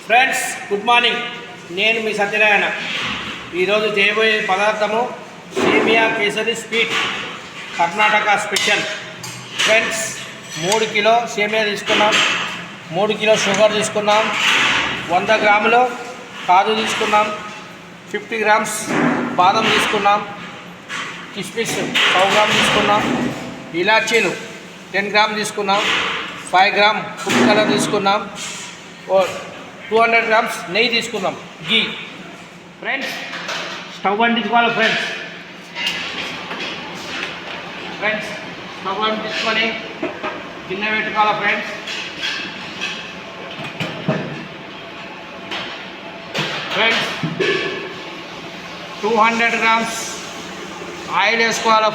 Friends good morning. నేను మీ సత్యనారాయణ. ఈరోజు చేయబోయే పదార్థము సేమియా kesari sweet Karnataka special. Friends 3 kilo సేమియా తీసుకున్నాం, 3 కిలో షుగర్ తీసుకున్నాం, 100 గ్రాములు కాజు తీసుకున్నాం, 50 గ్రామ్స్ బాదం తీసుకున్నాం, కిస్మిస్ 100 గ్రామ్ తీసుకున్నాం, ఇలాచీలు 10 గ్రామ్ తీసుకున్నాం, 5 గ్రామ్ ఫుడ్ కలర్ తీసుకున్నాం, 200 గ్రామ్స్ నెయ్యి తీసుకుందాం, గీ. ఫ్రెండ్స్ స్టవ్ అంటించుకోవాలి. ఫ్రెండ్స్ స్టవ్ అంటించుకొని గిన్నె పెట్టుకోవాలి. ఫ్రెండ్స్ 200 గ్రామ్స్ ఆయిల్ వేసుకోవాలి.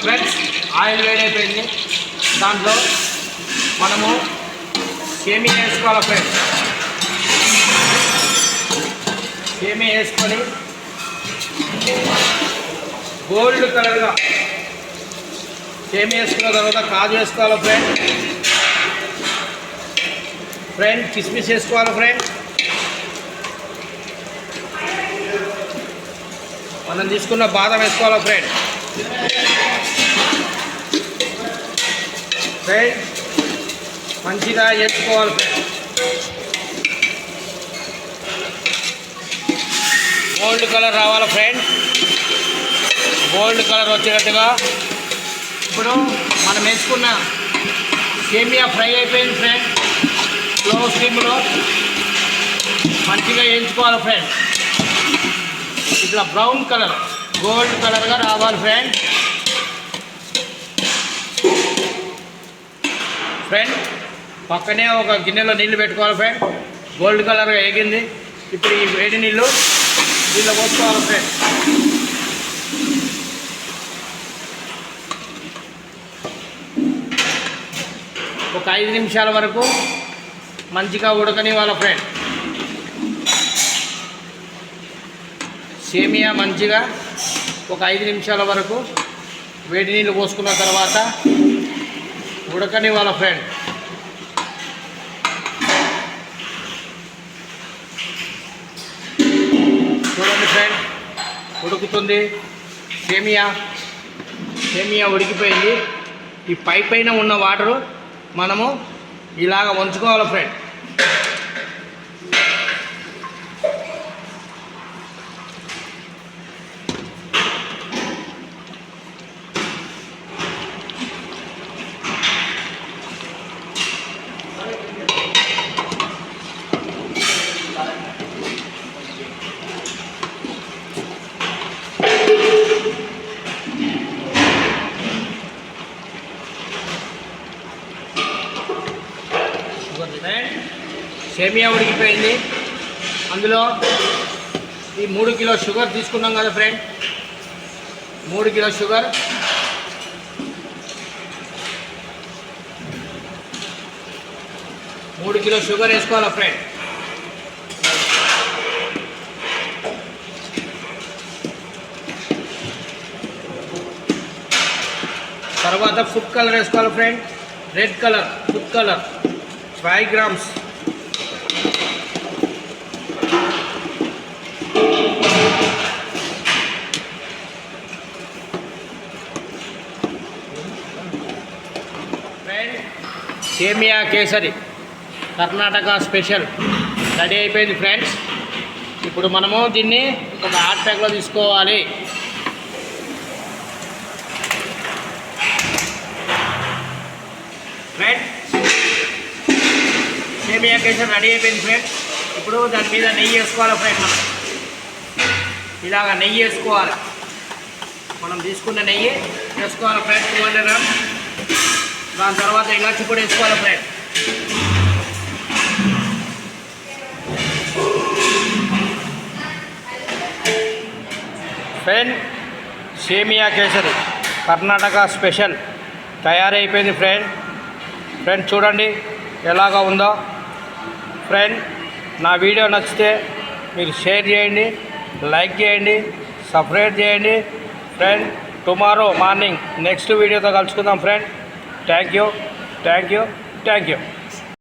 ఫ్రెండ్స్ ఆయిల్ వేడైపోయింది. దాంట్లో మనము సేమియా వేసుకోవాలి. సేమియా వేసుకొని గోల్డ్ కలర్గా సేమియా వేసుకున్న తర్వాత కాజు వేసుకోవాలి. ఫ్రెండ్ కిస్మిస్ వేసుకోవాలి. మనం తీసుకున్న బాదం వేసుకోవాలి. ఫ్రెండ్ మంచిగా వేసుకోవాలి. గోల్డ్ కలర్ రావాలి. గోల్డ్ కలర్ వచ్చేటట్టుగా ఇప్పుడు మనం వేసుకున్న సేమియా ఫ్రై అయిపోయింది. స్లో స్టీమ్లో మంచిగా వేయించుకోవాలి. ఇట్లా బ్రౌన్ కలర్ గోల్డ్ కలర్గా రావాలి. ఫ్రెండ్ పక్కనే ఒక గిన్నెలో నీళ్ళు పెట్టుకోవాలి. గోల్డ్ కలర్గా వేగింది. ఇప్పుడు ఈ వేడి నీళ్ళు దీనిలో పోసుకోవాలి. ఒక 5 నిమిషాల వరకు మంచిగా ఉడకనివ్వాలి. సేమియా మంచిగా ఒక 5 నిమిషాల వరకు వేడి నీళ్ళు పోసుకున్న తర్వాత ఉడకనివ్వాలి. చూడండి ఉడుకుతుంది. సేమియా ఉడికిపోయింది. ఈ పైన ఉన్న వాటరు మనము ఇలాగ వంచుకోవాలి. సేమియా ఉడికిపోయింది. అందులో ఈ 3 కిలో షుగర్ తీసుకున్నాం కదా. 3 కిలో షుగర్ వేసుకోవాలి. తర్వాత ఫుడ్ కలర్ వేసుకోవాలి. Red colour food colour 5 grams. సేమియా కేసరి కర్ణాటక స్పెషల్ రెడీ అయిపోయింది. ఫ్రెండ్స్ ఇప్పుడు మనము దీన్ని ఒక హాట్ ప్యాక్లో తీసుకోవాలి. సేమియా కేసరి రెడీ అయిపోయింది. ఇప్పుడు దాని మీద నెయ్యి వేసుకోవాలి. మనం ఇలాగ నెయ్యి వేసుకోవాలి. మనం తీసుకున్న నెయ్యి వేసుకోవాలి. 200 గ్రామ్స్. దాని తర్వాత ఇలాచి పొడి వేసుకోవాలి. సేమియా కేసరి కర్ణాటక స్పెషల్ తయారైపోయింది. ఫ్రెండ్ చూడండి ఎలాగా ఉందో. నా వీడియో నచ్చితే మీరు షేర్ చేయండి, లైక్ చేయండి, సబ్స్క్రైబ్ చేయండి. టుమారో మార్నింగ్ నెక్స్ట్ వీడియోతో కలుసుకుందాం. Thank you. Thank you.